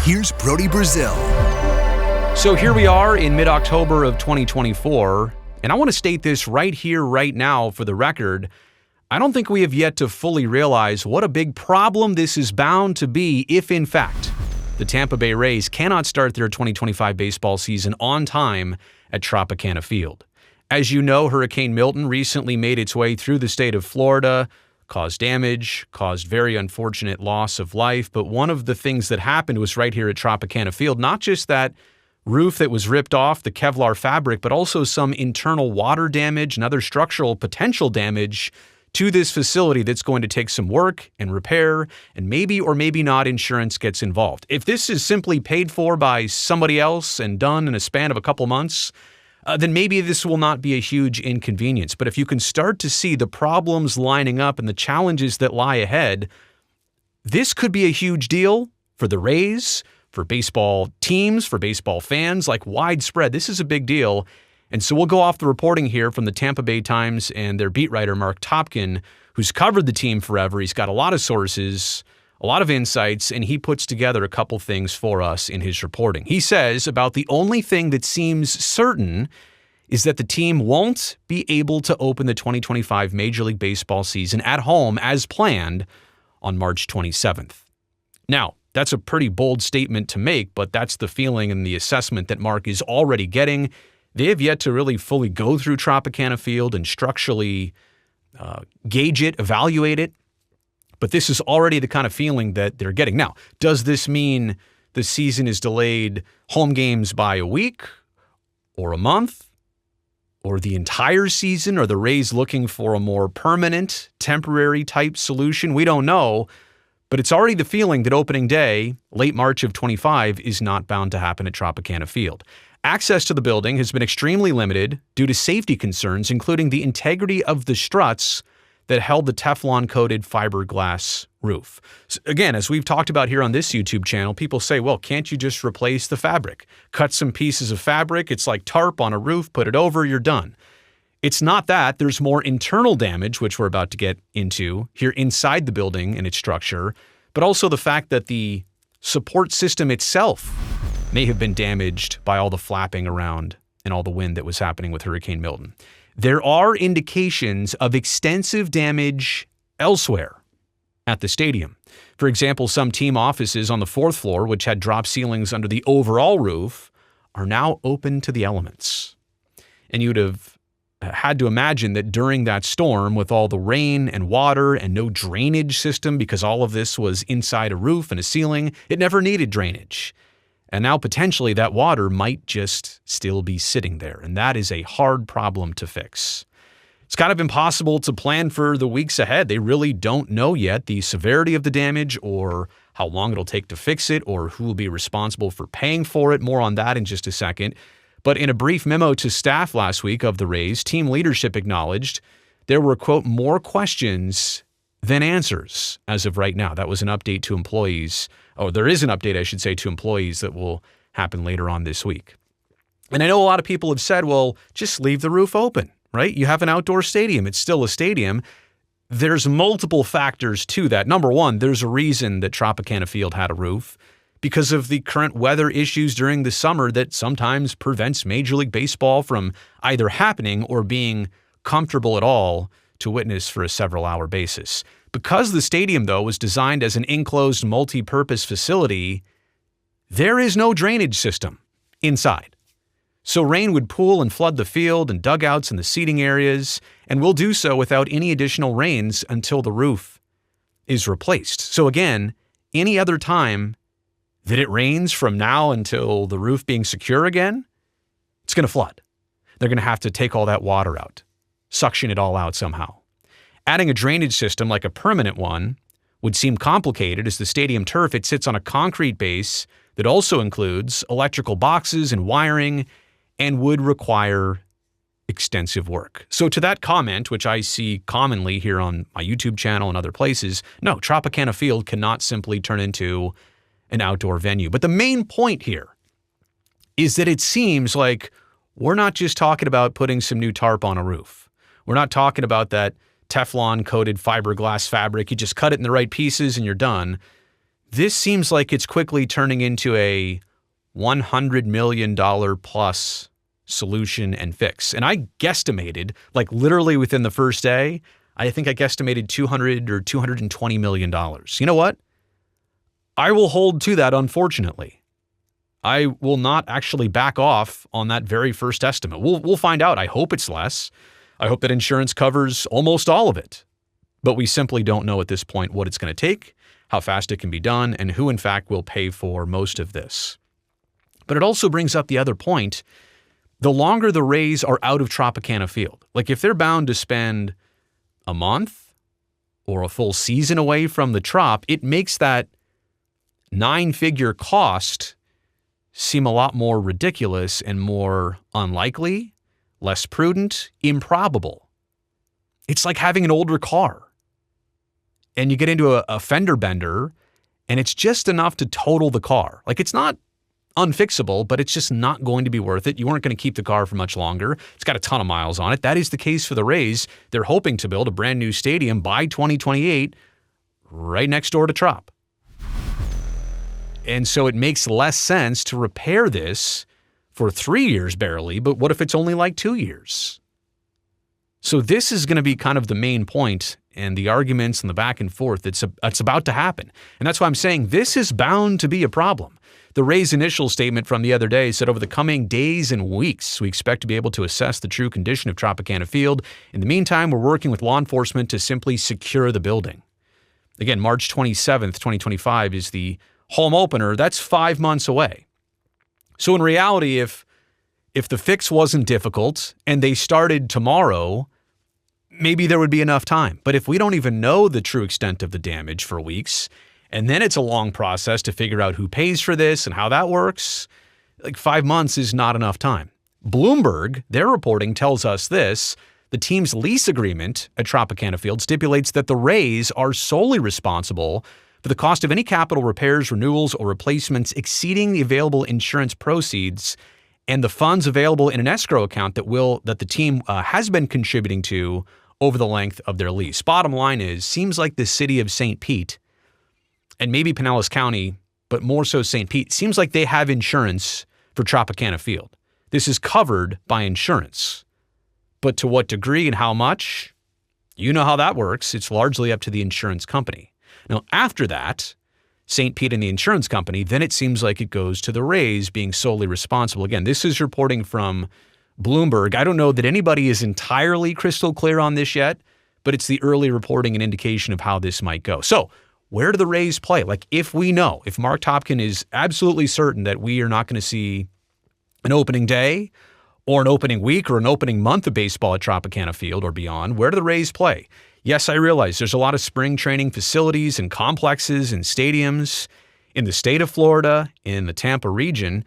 here's Brody Brazil. So here we are in mid-October of 2024, and I want to state this right here, right now, for the record. I don't think we have yet to fully realize what a big problem this is bound to be if, in fact, the Tampa Bay Rays cannot start their 2025 baseball season on time at Tropicana Field. As you know, Hurricane Milton recently made its way through the state of Florida, caused damage, caused very unfortunate loss of life. But one of the things that happened was right here at Tropicana Field, not just that roof that was ripped off, the Kevlar fabric, but also some internal water damage and other structural potential damage to this facility that's going to take some work and repair, and maybe or maybe not insurance gets involved. If this is simply paid for by somebody else and done in a span of a couple months, then maybe this will not be a huge inconvenience. But if you can start to see the problems lining up and the challenges that lie ahead, this could be a huge deal for the Rays, for baseball teams, for baseball fans, like widespread. This is a big deal. And so we'll go off the reporting here from the Tampa Bay Times and their beat writer, Marc Topkin, who's covered the team forever. He's got a lot of sources, a lot of insights, and he puts together a couple things for us in his reporting. He says about the only thing that seems certain is that the team won't be able to open the 2025 Major League Baseball season at home as planned on March 27th. Now, that's a pretty bold statement to make, but that's the feeling and the assessment that Marc is already getting. They have yet to really fully go through Tropicana Field and structurally gauge it, evaluate it. But this is already the kind of feeling that they're getting. Now, does this mean the season is delayed home games by a week or a month or the entire season? Are the Rays looking for a more permanent, temporary type solution? We don't know. But it's already the feeling that opening day, late March of 25, is not bound to happen at Tropicana Field. Access to the building has been extremely limited due to safety concerns, including the integrity of the struts that held the Teflon-coated fiberglass roof. So again, as we've talked about here on this YouTube channel, people say, well, can't you just replace the fabric? Cut some pieces of fabric. It's like tarp on a roof, put it over, you're done. It's not that. There's more internal damage, which we're about to get into here inside the building and its structure, but also the fact that the support system itself may have been damaged by all the flapping around and all the wind that was happening with Hurricane Milton. There are indications of extensive damage elsewhere at the stadium. For example, some team offices on the fourth floor, which had drop ceilings under the overall roof, are now open to the elements. And you'd have had to imagine that during that storm, with all the rain and water and no drainage system, because all of this was inside a roof and a ceiling, it never needed drainage. And now potentially that water might just still be sitting there. And that is a hard problem to fix. It's kind of impossible to plan for the weeks ahead. They really don't know yet the severity of the damage or how long it'll take to fix it or who will be responsible for paying for it. More on that in just a second. But in a brief memo to staff last week of the Rays, team leadership acknowledged there were, quote, more questions than answers as of right now. That was an update to employees. Oh, there is an update, I should say, to employees that will happen later on this week. And I know a lot of people have said, well, just leave the roof open, right? You have an outdoor stadium. It's still a stadium. There's multiple factors to that. Number one, there's a reason that Tropicana Field had a roof, because of the current weather issues during the summer that sometimes prevents Major League Baseball from either happening or being comfortable at all to witness for a several-hour basis. Because the stadium, though, was designed as an enclosed multi-purpose facility, there is no drainage system inside. So rain would pool and flood the field and dugouts and the seating areas, and will do so without any additional rains until the roof is replaced. So again, any other time that it rains from now until the roof being secure again, it's going to flood. They're going to have to take all that water out, suction it all out somehow. Adding a drainage system like a permanent one would seem complicated, as the stadium turf, it sits on a concrete base that also includes electrical boxes and wiring and would require extensive work. So to that comment, which I see commonly here on my YouTube channel and other places, no, Tropicana Field cannot simply turn into an outdoor venue. But the main point here is that it seems like we're not just talking about putting some new tarp on a roof. We're not talking about that Teflon-coated fiberglass fabric. You just cut it in the right pieces and you're done. This seems like it's quickly turning into a $100 million plus solution and fix. And I guesstimated, like literally within the first day, I think I guesstimated $200 or $220 million. You know what? I will hold to that, unfortunately. I will not actually back off on that very first estimate. We'll find out. I hope it's less. I hope that insurance covers almost all of it. But we simply don't know at this point what it's going to take, how fast it can be done, and who in fact will pay for most of this. But it also brings up the other point. The longer the Rays are out of Tropicana Field, like if they're bound to spend a month or a full season away from the Trop, it makes that 9-figure cost seem a lot more ridiculous and more unlikely, less prudent, improbable. It's like having an older car and you get into a fender bender and it's just enough to total the car. Like it's not unfixable, but it's just not going to be worth it. You weren't going to keep the car for much longer. It's got a ton of miles on it. That is the case for the Rays. They're hoping to build a brand new stadium by 2028 right next door to Trop. And so it makes less sense to repair this for 3 years barely, but what if it's only like 2 years? So this is going to be kind of the main point and the arguments and the back and forth that's about to happen. And that's why I'm saying this is bound to be a problem. The Rays' initial statement from the other day said over the coming days and weeks, we expect to be able to assess the true condition of Tropicana Field. In the meantime, we're working with law enforcement to simply secure the building. Again, March 27th, 2025 is the home opener. That's 5 months away. So in reality, if the fix wasn't difficult and they started tomorrow, maybe there would be enough time. But if we don't even know the true extent of the damage for weeks, and then it's a long process to figure out who pays for this and how that works, like 5 months is not enough time. Bloomberg, their reporting tells us this: the team's lease agreement at Tropicana Field stipulates that the Rays are solely responsible for the cost of any capital repairs, renewals, or replacements exceeding the available insurance proceeds and the funds available in an escrow account that the team has been contributing to over the length of their lease. Bottom line is, seems like the city of St. Pete and maybe Pinellas County, but more so St. Pete, seems like they have insurance for Tropicana Field. This is covered by insurance. But to what degree and how much? You know how that works. It's largely up to the insurance company. Now, after that, St. Pete and the insurance company, then it seems like it goes to the Rays being solely responsible. Again, this is reporting from Bloomberg. I don't know that anybody is entirely crystal clear on this yet, but it's the early reporting and indication of how this might go. So where do the Rays play? Like if Marc Topkin is absolutely certain that we are not going to see an opening day or an opening week or an opening month of baseball at Tropicana Field or beyond, where do the Rays play? Yes, I realize there's a lot of spring training facilities and complexes and stadiums in the state of Florida, in the Tampa region.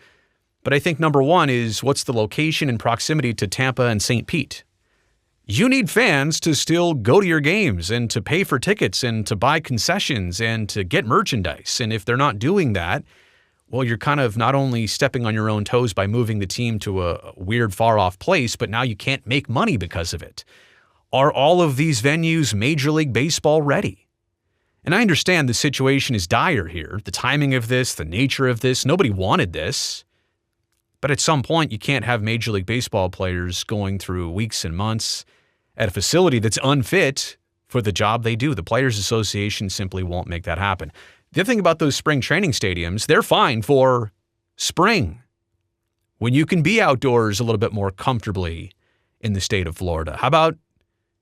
But I think number one is what's the location and proximity to Tampa and St. Pete? You need fans to still go to your games and to pay for tickets and to buy concessions and to get merchandise. And if they're not doing that, well, you're kind of not only stepping on your own toes by moving the team to a weird far-off place, but now you can't make money because of it. Are all of these venues Major League Baseball ready? And I understand the situation is dire here, the timing of this, the nature of this. Nobody wanted this. But at some point, you can't have Major League Baseball players going through weeks and months at a facility that's unfit for the job they do. The Players Association simply won't make that happen. The other thing about those spring training stadiums, they're fine for spring, when you can be outdoors a little bit more comfortably in the state of Florida. How about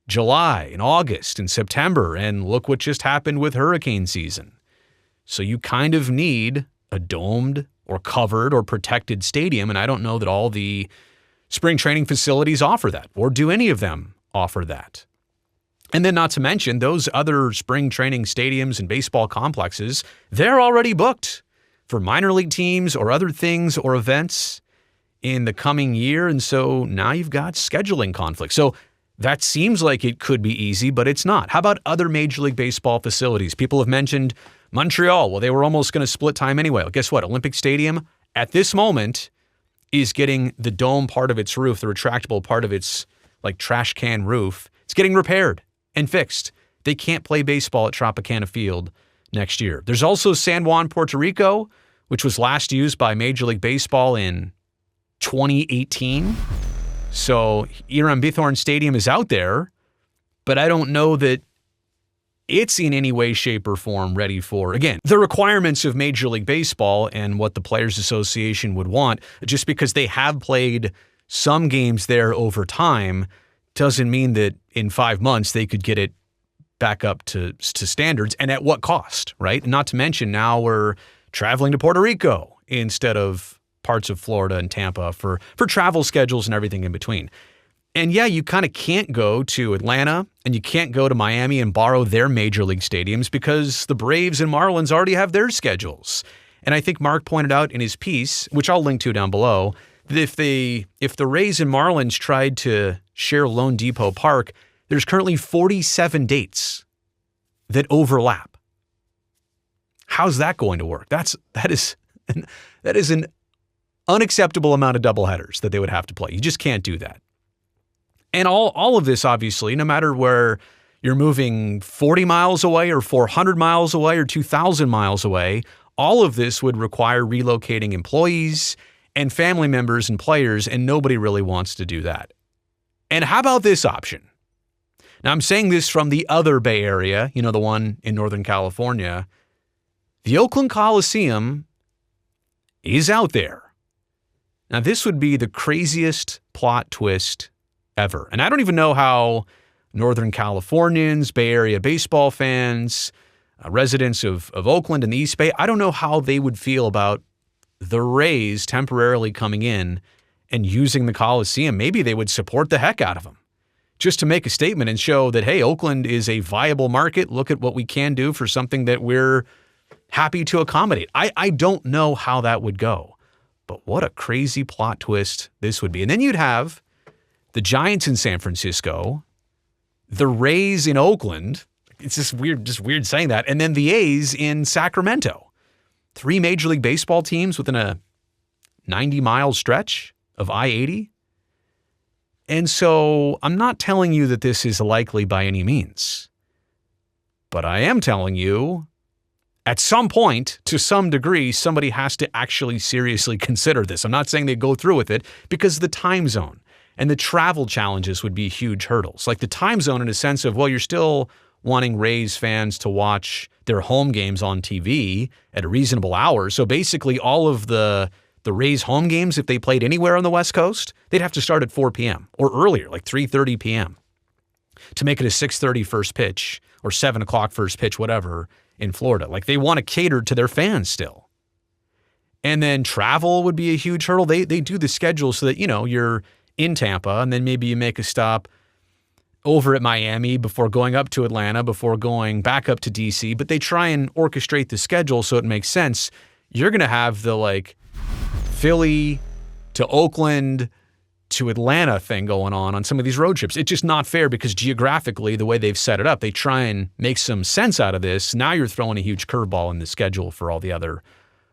July and August and September? And look what just happened with hurricane season. So you kind of need a domed or covered or protected stadium, and I don't know that all the spring training facilities offer that, or do any of them offer that. And then not to mention those other spring training stadiums and baseball complexes, they're already booked for minor league teams or other things or events in the coming year. And so now you've got scheduling conflicts. So that seems like it could be easy, but it's not. How about other Major League Baseball facilities? People have mentioned Montreal. Well, they were almost going to split time anyway. Well, guess what? Olympic Stadium at this moment is getting the dome part of its roof, the retractable part of its like trash can roof. It's getting repaired and fixed. They can't play baseball at Tropicana Field next year. There's also San Juan, Puerto Rico, which was last used by Major League Baseball in 2018. So Hiram Bithorn Stadium is out there, but I don't know that it's in any way, shape, or form ready for, again, the requirements of Major League Baseball and what the Players Association would want. Just because they have played some games there over time doesn't mean that in 5 months they could get it back up to standards, and at what cost, right? Not to mention now we're traveling to Puerto Rico instead of parts of Florida and Tampa for travel schedules and everything in between. And yeah, you kind of can't go to Atlanta and you can't go to Miami and borrow their major league stadiums because the Braves and Marlins already have their schedules. And I think Marc pointed out in his piece, which I'll link to down below, that if the Rays and Marlins tried to share Lone Depot Park, there's currently 47 dates that overlap. How's that going to work? That is an unacceptable amount of doubleheaders that they would have to play. You just can't do that. And all of this, obviously, no matter where you're moving 40 miles away or 400 miles away or 2,000 miles away, all of this would require relocating employees and family members and players, and nobody really wants to do that. And how about this option? Now, I'm saying this from the other Bay Area, the one in Northern California. The Oakland Coliseum is out there. Now, this would be the craziest plot twist ever. And I don't even know how Northern Californians, Bay Area baseball fans, residents of Oakland and the East Bay, I don't know how they would feel about the Rays temporarily coming in and using the Coliseum. Maybe they would support the heck out of them just to make a statement and show that, hey, Oakland is a viable market. Look at what we can do for something that we're happy to accommodate. I don't know how that would go, but what a crazy plot twist this would be. And then you'd have the Giants in San Francisco, the Rays in Oakland. It's just weird saying that. And then the A's in Sacramento. 3 Major League Baseball teams within a 90-mile stretch of I-80. And so I'm not telling you that this is likely by any means, but I am telling you at some point, to some degree, somebody has to actually seriously consider this. I'm not saying they go through with it because the time zone and the travel challenges would be huge hurdles. Like the time zone in a sense of, well, you're still wanting Rays fans to watch their home games on TV at a reasonable hour. So basically all of the Rays home games, if they played anywhere on the West Coast, they'd have to start at 4 p.m. or earlier, like 3:30 p.m. to make it a 6:30 first pitch or 7 o'clock first pitch, whatever, in Florida. Like they want to cater to their fans still. And then travel would be a huge hurdle. They do the schedule so that, you're in Tampa and then maybe you make a stop over at Miami before going up to Atlanta, before going back up to DC, but they try and orchestrate the schedule so it makes sense. You're going to have the Philly to Oakland to Atlanta thing going on some of these road trips. It's just not fair because geographically, the way they've set it up, they try and make some sense out of this. Now you're throwing a huge curveball in the schedule for all the other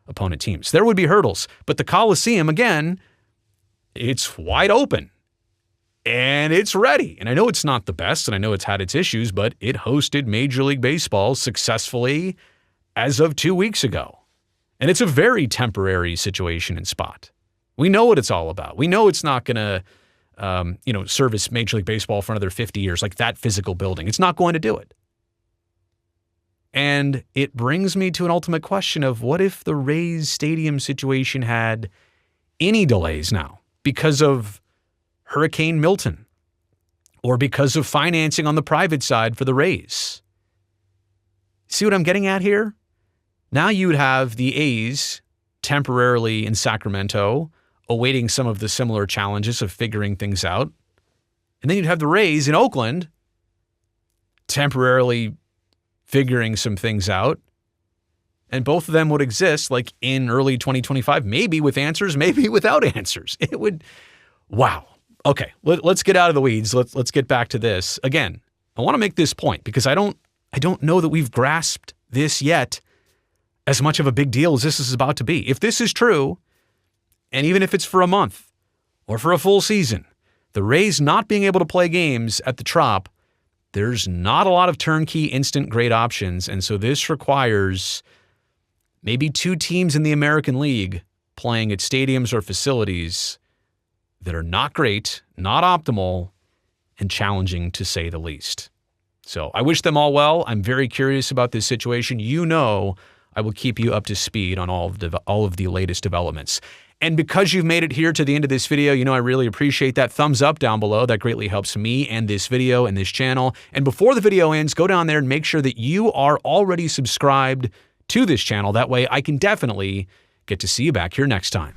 opponent teams. There would be hurdles, but the Coliseum, again, it's wide open and it's ready. And I know it's not the best and I know it's had its issues, but it hosted Major League Baseball successfully as of 2 weeks ago. And it's a very temporary situation and spot. We know what it's all about. We know it's not going to, service Major League Baseball for another 50 years, like that physical building. It's not going to do it. And it brings me to an ultimate question of what if the Rays stadium situation had any delays now because of Hurricane Milton or because of financing on the private side for the Rays? See what I'm getting at here? Now you would have the A's temporarily in Sacramento awaiting some of the similar challenges of figuring things out. And then you'd have the Rays in Oakland temporarily figuring some things out. And both of them would exist like in early 2025, maybe with answers, maybe without answers. It would, wow. Okay, let's get out of the weeds. Let's get back to this. Again, I want to make this point because I don't know that we've grasped this yet as much of a big deal as this is about to be. If this is true, and even if it's for a month or for a full season, the Rays not being able to play games at the Trop, there's not a lot of turnkey instant great options. And so this requires maybe 2 teams in the American League playing at stadiums or facilities that are not great, not optimal, and challenging to say the least. So I wish them all well. I'm very curious about this situation. You know, I will keep you up to speed on all of the latest developments. And because you've made it here to the end of this video, you know I really appreciate that thumbs up down below. That greatly helps me and this video and this channel. And before the video ends, go down there and make sure that you are already subscribed to this channel. That way I can definitely get to see you back here next time.